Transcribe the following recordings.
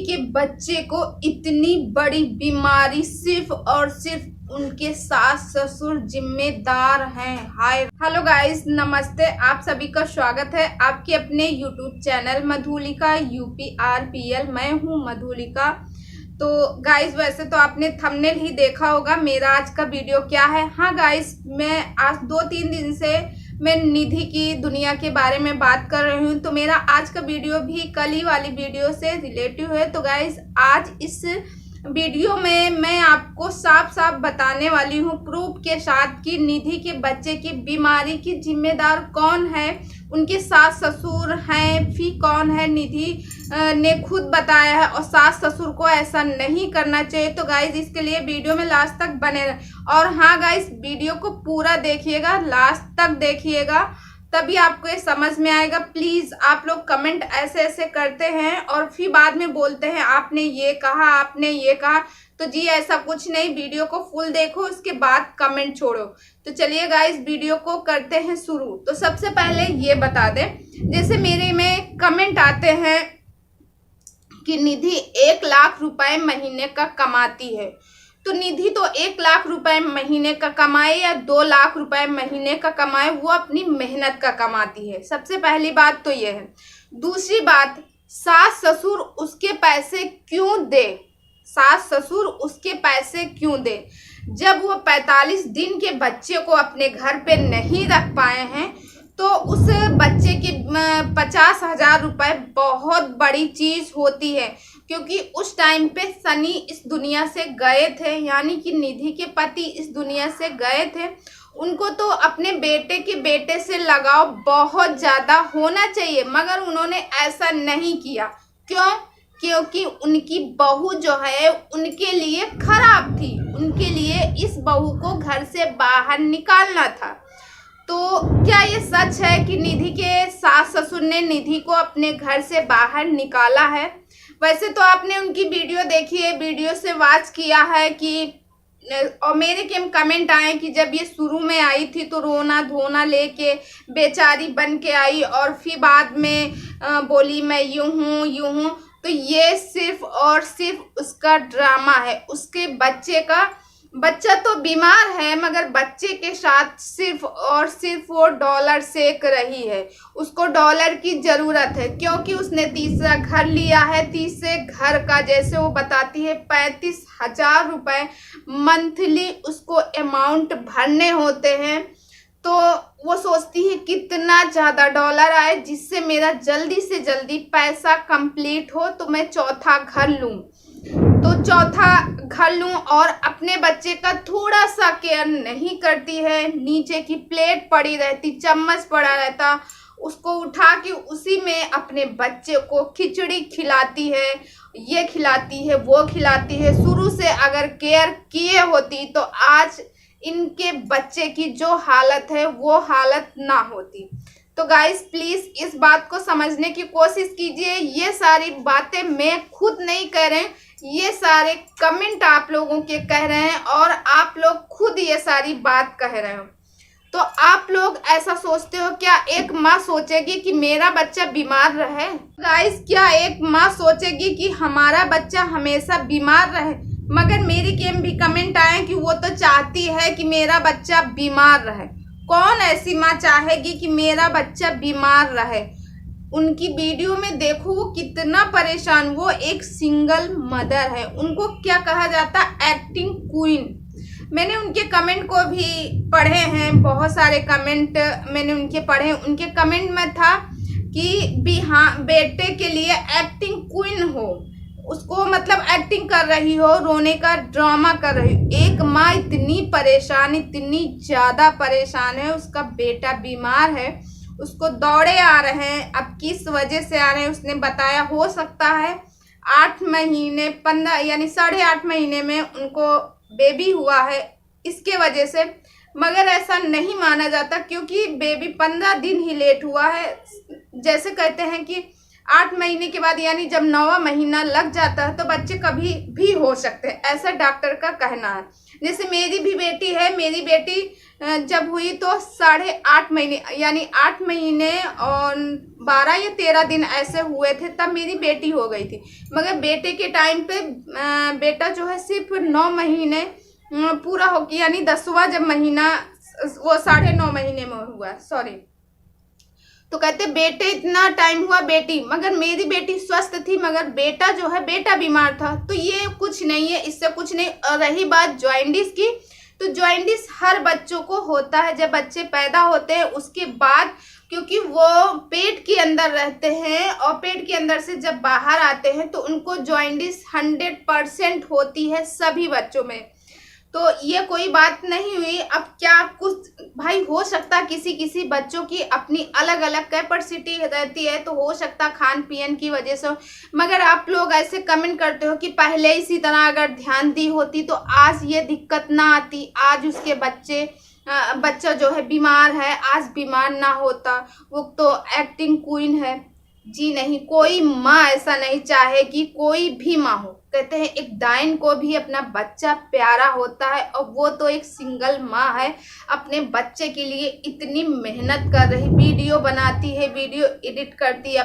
के बच्चे को इतनी बड़ी बीमारी सिर्फ और सिर्फ उनके सास ससुर जिम्मेदार हैं। हाय हेलो गाइस, नमस्ते। आप सभी का स्वागत है आपके अपने यूट्यूब चैनल मधुलिका UPRPL। मैं हूं मधुलिका। तो गाइस, वैसे तो आपने थंबनेल ही देखा होगा मेरा आज का वीडियो क्या है। हाँ गाइस, मैं आज 2-3 दिन से मैं निधि की दुनिया के बारे में बात कर रही हूँ। तो मेरा आज का वीडियो भी कल ही वाली वीडियो से रिलेटिव है। तो गाइस, आज इस वीडियो में मैं आपको साफ साफ बताने वाली हूँ प्रूफ के साथ कि निधि के बच्चे की बीमारी की जिम्मेदार कौन है, उनके सास ससुर हैं फिर कौन है। निधि ने खुद बताया है और सास ससुर को ऐसा नहीं करना चाहिए। तो गाइज, इसके लिए वीडियो में लास्ट तक बने रहे। और हाँ गाइज, वीडियो को पूरा देखिएगा, लास्ट तक देखिएगा, तभी आपको ये समझ में आएगा। प्लीज आप लोग कमेंट ऐसे ऐसे करते हैं और फिर बाद में बोलते हैं आपने ये कहा, आपने ये कहा। तो जी ऐसा कुछ नहीं, वीडियो को फुल देखो, उसके बाद कमेंट छोड़ो। तो चलिए गाइस, वीडियो को करते हैं शुरू। तो सबसे पहले ये बता दें, जैसे मेरे में कमेंट आते हैं कि निधि 1 लाख रुपए महीने का कमाती है। तो निधि तो 1 लाख रुपए महीने का कमाए या 2 लाख रुपए महीने का कमाए, वो अपनी मेहनत का कमाती है। सबसे पहली बात तो ये है। दूसरी बात, सास ससुर उसके पैसे क्यों दे? सास ससुर उसके पैसे क्यों दे जब वो 45 दिन के बच्चे को अपने घर पे नहीं रख पाए हैं? तो उस बच्चे के 50,000 रुपए बहुत बड़ी चीज होती है, क्योंकि उस टाइम पे सनी इस दुनिया से गए थे, यानी कि निधि के पति इस दुनिया से गए थे। उनको तो अपने बेटे से लगाव बहुत ज्यादा होना चाहिए, मगर उन्होंने ऐसा नहीं किया। क्यों? क्योंकि उनकी बहू जो है उनके लिए खराब थी, उनके लिए इस बहू को घर से बाहर निकालना था। तो क्या ये सच है कि निधि के सास ससुर ने निधि को अपने घर से बाहर निकाला है? वैसे तो आपने उनकी वीडियो देखी है, वीडियो से वाच किया है कि, और मेरे के कमेंट आए कि जब ये शुरू में आई थी तो रोना धोना लेके बेचारी बन के आई और फिर बाद में बोली मैं यूं हूँ। तो ये सिर्फ और सिर्फ उसका ड्रामा है। उसके बच्चा तो बीमार है, मगर बच्चे के साथ सिर्फ और सिर्फ वो डॉलर सेक रही है। उसको डॉलर की ज़रूरत है, क्योंकि उसने तीसरा घर लिया है। तीसरे घर का, जैसे वो बताती है, 35,000 रुपये मंथली उसको अमाउंट भरने होते हैं। तो वो सोचती है कितना ज़्यादा डॉलर आए जिससे मेरा जल्दी से जल्दी पैसा कंप्लीट हो, तो मैं चौथा घर लूँ। तो चौथा घर लूँ और अपने बच्चे का थोड़ा सा केयर नहीं करती है। नीचे की प्लेट पड़ी रहती, चम्मच पड़ा रहता, उसको उठा के उसी में अपने बच्चे को खिचड़ी खिलाती है, ये खिलाती है, वो खिलाती है। शुरू से अगर केयर किए होती तो आज इनके बच्चे की जो हालत है वो हालत ना होती। तो गाइस, प्लीज इस बात को समझने की कोशिश कीजिए। ये सारी बातें मैं खुद नहीं कह रहे, ये सारे कमेंट आप लोगों के कह रहे हैं और आप लोग खुद ये सारी बात कह रहे हो। तो आप लोग ऐसा सोचते हो क्या एक माँ सोचेगी कि मेरा बच्चा बीमार रहे? गाइस, क्या एक माँ सोचेगी कि हमारा बच्चा हमेशा बीमार रहे? मगर मेरी केम भी कमेंट आए कि वो तो चाहती है कि मेरा बच्चा बीमार रहे। कौन ऐसी माँ चाहेगी कि मेरा बच्चा बीमार रहे? उनकी वीडियो में देखो वो कितना परेशान, वो एक सिंगल मदर है। उनको क्या कहा जाता? Acting queen. मैंने उनके कमेंट को भी पढ़े हैं, बहुत सारे कमेंट मैंने उनके पढ़े। उनके कमेंट में था कि भी हाँ, बेटे के लिए एक्टिंग क्वीन हो, उसको मतलब एक्टिंग कर रही हो, रोने का ड्रामा कर रही हो। एक माँ इतनी परेशान, इतनी ज़्यादा परेशान है, उसका बेटा बीमार है, उसको दौड़े आ रहे हैं। अब किस वजह से आ रहे हैं उसने बताया, हो सकता है 8 महीने 15 यानी 8.5 महीने में उनको बेबी हुआ है, इसके वजह से। मगर ऐसा नहीं माना जाता, क्योंकि बेबी 15 दिन ही लेट हुआ है। जैसे कहते हैं कि 8 महीने के बाद, यानी जब 9वां महीना लग जाता है तो बच्चे कभी भी हो सकते हैं, ऐसा डॉक्टर का कहना है। जैसे मेरी भी बेटी है, मेरी बेटी जब हुई तो 8.5 महीने यानी 8 महीने और 12 या 13 दिन ऐसे हुए थे, तब मेरी बेटी हो गई थी। मगर बेटे के टाइम पे बेटा जो है सिर्फ 9 महीने पूरा हो गया, यानी 10वां जब महीना वो 9.5 महीने में हुआ, सॉरी। तो कहते बेटे इतना टाइम हुआ बेटी, मगर मेरी बेटी स्वस्थ थी, मगर बेटा जो है बेटा बीमार था। तो ये कुछ नहीं है, इससे कुछ नहीं। और रही बात जॉइंडिस की, तो जॉइंडिस हर बच्चों को होता है जब बच्चे पैदा होते हैं उसके बाद, क्योंकि वो पेट के अंदर रहते हैं और पेट के अंदर से जब बाहर आते हैं तो उनको जॉइंडिस 100% होती है सभी बच्चों में। तो ये कोई बात नहीं हुई। अब क्या कुछ भाई हो सकता, किसी बच्चों की अपनी अलग अलग कैपेसिटी रहती है, तो हो सकता खान पीन की वजह से। मगर आप लोग ऐसे कमेंट करते हो कि पहले इसी तरह अगर ध्यान दी होती तो आज ये दिक्कत ना आती, आज उसके बच्चा जो है बीमार है, आज बीमार ना होता। वो तो एक्टिंग क्वीन है जी। नहीं, कोई माँ ऐसा नहीं चाहे कि कोई भी माँ हो। कहते हैं एक डायन को भी अपना बच्चा प्यारा होता है, और वो तो एक सिंगल माँ है, अपने बच्चे के लिए इतनी मेहनत कर रही, वीडियो बनाती है, वीडियो एडिट करती है,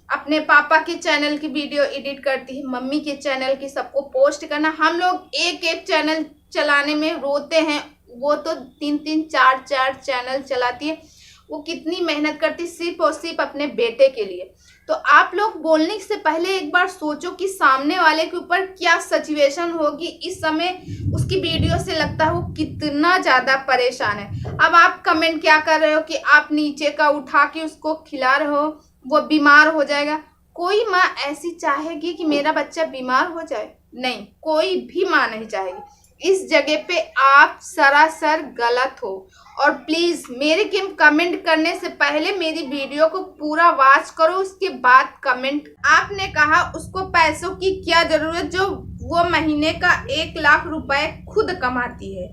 अपने पापा के चैनल की वीडियो एडिट करती है, मम्मी के चैनल की, सबको पोस्ट करना। हम लोग एक चैनल चलाने में रोते हैं, वो तो 3-3 4-4 चैनल चलाती है। वो कितनी मेहनत करती सिर्फ और सिर्फ अपने बेटे के लिए। तो आप लोग बोलने से पहले एक बार सोचो कि सामने वाले के ऊपर क्या सिचुएशन होगी इस समय। उसकी वीडियो से लगता है वो कितना ज़्यादा परेशान है। अब आप कमेंट क्या कर रहे हो कि आप नीचे का उठा के उसको खिला रहे हो, वो बीमार हो जाएगा। कोई माँ ऐसी चाहेगी कि मेरा बच्चा बीमार हो जाए? नहीं, कोई भी माँ नहीं चाहेगी। इस जगह पे आप सरासर गलत हो। और प्लीज मेरे कमेंट करने से पहले मेरी वीडियो को पूरा वॉच करो, उसके बाद कमेंट। आपने कहा उसको पैसों की क्या जरूरत, जो वो महीने का 1 लाख रुपए खुद कमाती है।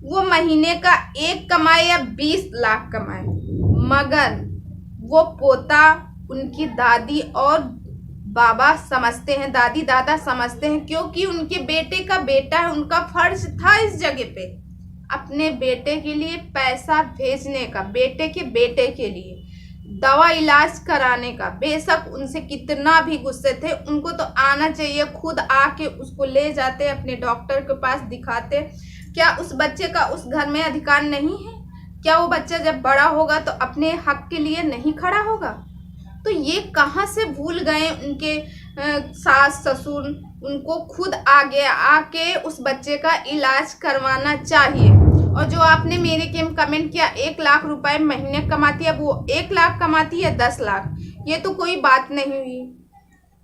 वो महीने का 1 कमाए या 20 लाख कमाए, मगर वो पोता उनकी दादी और बाबा समझते हैं, दादी दादा समझते हैं, क्योंकि उनके बेटे का बेटा है। उनका फर्ज था इस जगह पे अपने बेटे के लिए पैसा भेजने का, बेटे के लिए दवा इलाज कराने का। बेशक उनसे कितना भी गुस्से थे, उनको तो आना चाहिए, खुद आके उसको ले जाते, अपने डॉक्टर के पास दिखाते। क्या उस बच्चे का उस घर में अधिकार नहीं है? क्या वो बच्चा जब बड़ा होगा तो अपने हक के लिए नहीं खड़ा होगा? तो ये कहाँ से भूल गए उनके सास ससुर? उनको खुद आके उस बच्चे का इलाज करवाना चाहिए। और जो आपने मेरे के कमेंट किया 1 लाख रुपए महीने कमाती है, वो 1 लाख कमाती है 10 लाख, ये तो कोई बात नहीं हुई।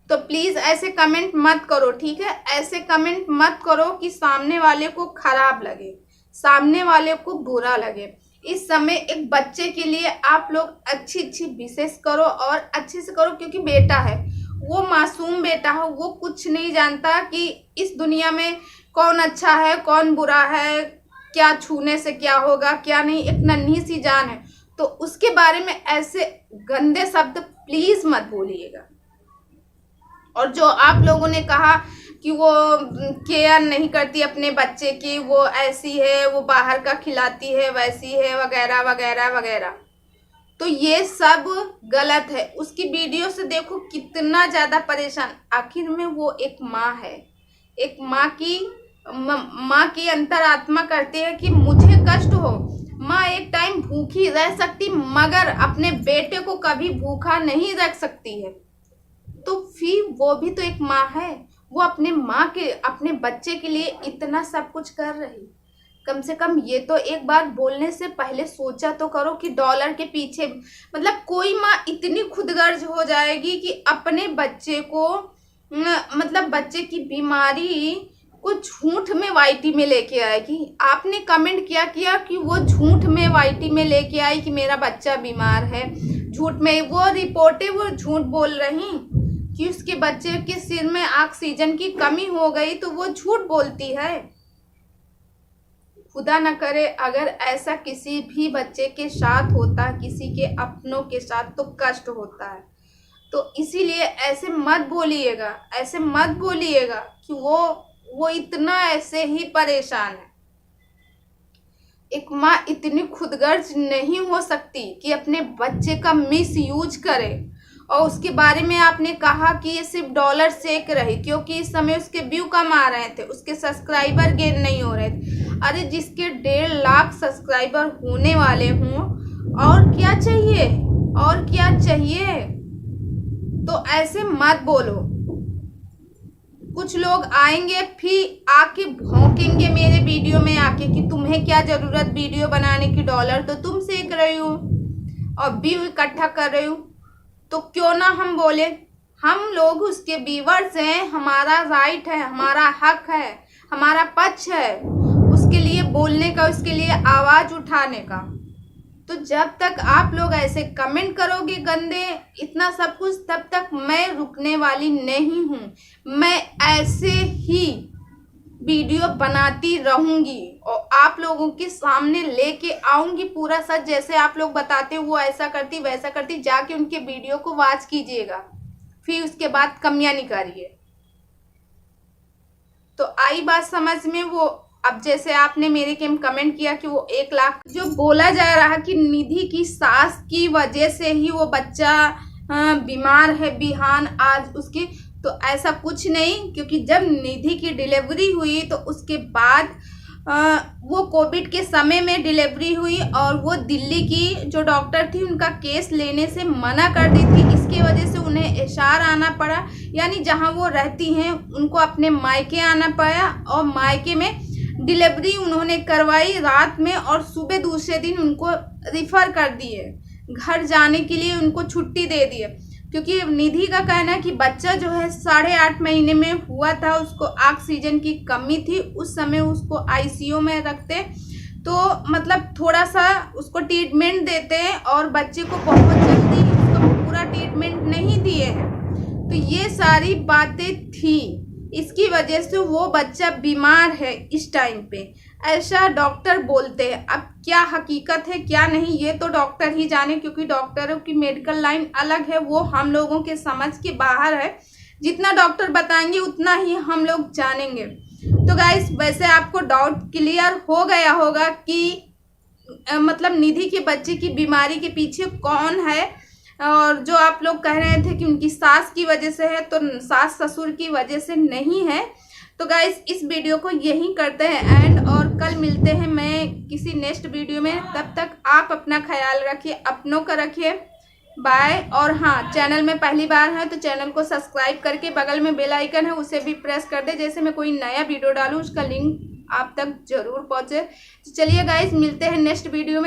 तो प्लीज ऐसे कमेंट मत करो, ठीक है? ऐसे कमेंट मत करो कि सामने वाले को खराब लगे, सामने वाले को बुरा लगे। इस समय एक बच्चे के लिए आप लोग अच्छी विशेष करो और अच्छे से करो, क्योंकि बेटा है, वो मासूम बेटा है, वो कुछ नहीं जानता कि इस दुनिया में कौन अच्छा है कौन बुरा है, क्या छूने से क्या होगा क्या नहीं। एक नन्ही सी जान है, तो उसके बारे में ऐसे गंदे शब्द प्लीज मत बोलिएगा। और जो आप लोगों ने कहा कि वो केयर नहीं करती अपने बच्चे की, वो ऐसी है, वो बाहर का खिलाती है, वैसी है, वगैरह वगैरह वगैरह, तो ये सब गलत है। उसकी वीडियो से देखो कितना ज़्यादा परेशान। आखिर में वो एक माँ है, एक माँ की अंतरात्मा करती है कि मुझे कष्ट हो। माँ एक टाइम भूखी रह सकती, मगर अपने बेटे को कभी भूखा नहीं रख सकती है। तो फिर वो भी तो एक माँ है, वो अपने बच्चे के लिए इतना सब कुछ कर रही। कम से कम ये तो एक बार बोलने से पहले सोचा तो करो कि डॉलर के पीछे, मतलब कोई माँ इतनी खुदगर्ज हो जाएगी कि अपने बच्चे को, मतलब बच्चे की बीमारी को झूठ में वाईटी में लेके आएगी। आपने कमेंट किया कि वो झूठ में वाईटी में लेके आई कि मेरा बच्चा बीमार है। झूठ में वो रिपोर्टें वो झूठ बोल रही कि उसके बच्चे के सिर में ऑक्सीजन की कमी हो गई, तो वो झूठ बोलती है। खुदा न करे अगर ऐसा किसी भी बच्चे के साथ होता है, किसी के अपनों के साथ, तो कष्ट होता है। तो इसीलिए ऐसे मत बोलिएगा, ऐसे मत बोलिएगा कि वो इतना ऐसे ही परेशान है। एक माँ इतनी खुदगर्ज नहीं हो सकती कि अपने बच्चे का मिस यूज करे। और उसके बारे में आपने कहा कि ये सिर्फ डॉलर सेक रही क्योंकि इस समय उसके व्यू कम आ रहे थे, उसके सब्सक्राइबर गेन नहीं हो रहे थे। अरे जिसके 1.5 लाख सब्सक्राइबर होने वाले हों, और क्या चाहिए, और क्या चाहिए। तो ऐसे मत बोलो। कुछ लोग आएंगे फिर आके भौंकेंगे मेरे वीडियो में आके कि तुम्हें क्या जरूरत वीडियो बनाने की, डॉलर तो तुम सेक रही हो और व्यू इकट्ठा कर रही हो। तो क्यों ना हम बोले, हम लोग उसके व्यूअर्स हैं, हमारा राइट है, हमारा हक है, हमारा पक्ष है उसके लिए बोलने का, उसके लिए आवाज उठाने का। तो जब तक आप लोग ऐसे कमेंट करोगे गंदे इतना सब कुछ, तब तक मैं रुकने वाली नहीं हूँ। मैं ऐसे ही वीडियो बनाती रहूंगी और आप लोगों के सामने लेके आऊंगी पूरा सच। जैसे आप लोग बताते हो वो ऐसा करती वैसा करती, जाके उनके वीडियो को वॉच कीजिएगा, फिर उसके बाद कमियां निकालिए। तो आई बात समझ में। वो अब जैसे आपने मेरे के कमेंट किया कि वो 1 लाख, जो बोला जा रहा कि निधि की सास की वजह से ही वो बच्चा बीमार है बिहान आज उसकी, तो ऐसा कुछ नहीं। क्योंकि जब निधि की डिलीवरी हुई तो उसके बाद वो कोविड के समय में डिलीवरी हुई और वो दिल्ली की जो डॉक्टर थी उनका केस लेने से मना कर दी थी। इसकी वजह से उन्हें एशर आना पड़ा, यानी जहां वो रहती हैं उनको अपने मायके आना पड़ा और मायके में डिलीवरी उन्होंने करवाई रात में और सुबह दूसरे दिन उनको रिफ़र कर दिए, घर जाने के लिए उनको छुट्टी दे दिए। क्योंकि निधि का कहना है कि बच्चा जो है 8.5 महीने में हुआ था, उसको ऑक्सीजन की कमी थी, उस समय उसको आईसीयू में रखते तो मतलब थोड़ा सा उसको ट्रीटमेंट देते और बच्चे को बहुत जल्दी उसको पूरा ट्रीटमेंट नहीं दिए हैं। तो ये सारी बातें थी, इसकी वजह से वो बच्चा बीमार है इस टाइम पे, ऐसा डॉक्टर बोलते हैं। अब क्या हकीकत है क्या नहीं ये तो डॉक्टर ही जाने, क्योंकि डॉक्टरों की मेडिकल लाइन अलग है, वो हम लोगों के समझ के बाहर है। जितना डॉक्टर बताएंगे उतना ही हम लोग जानेंगे। तो गाइस वैसे आपको डाउट क्लियर हो गया होगा कि मतलब निधि के बच्चे की बीमारी के पीछे कौन है। और जो आप लोग कह रहे थे कि उनकी सास की वजह से है, तो सास ससुर की वजह से नहीं है। तो गाइस इस वीडियो को यहीं करते हैं एंड, और कल मिलते हैं मैं किसी नेक्स्ट वीडियो में। तब तक आप अपना ख्याल रखिए, अपनों का रखिए, बाय। और हाँ, चैनल में पहली बार है तो चैनल को सब्सक्राइब करके बगल में बेल आइकन है उसे भी प्रेस कर दे, जैसे मैं कोई नया वीडियो डालूँ उसका लिंक आप तक जरूर पहुँचे। तो चलिए गाइस मिलते हैं नेक्स्ट वीडियो में।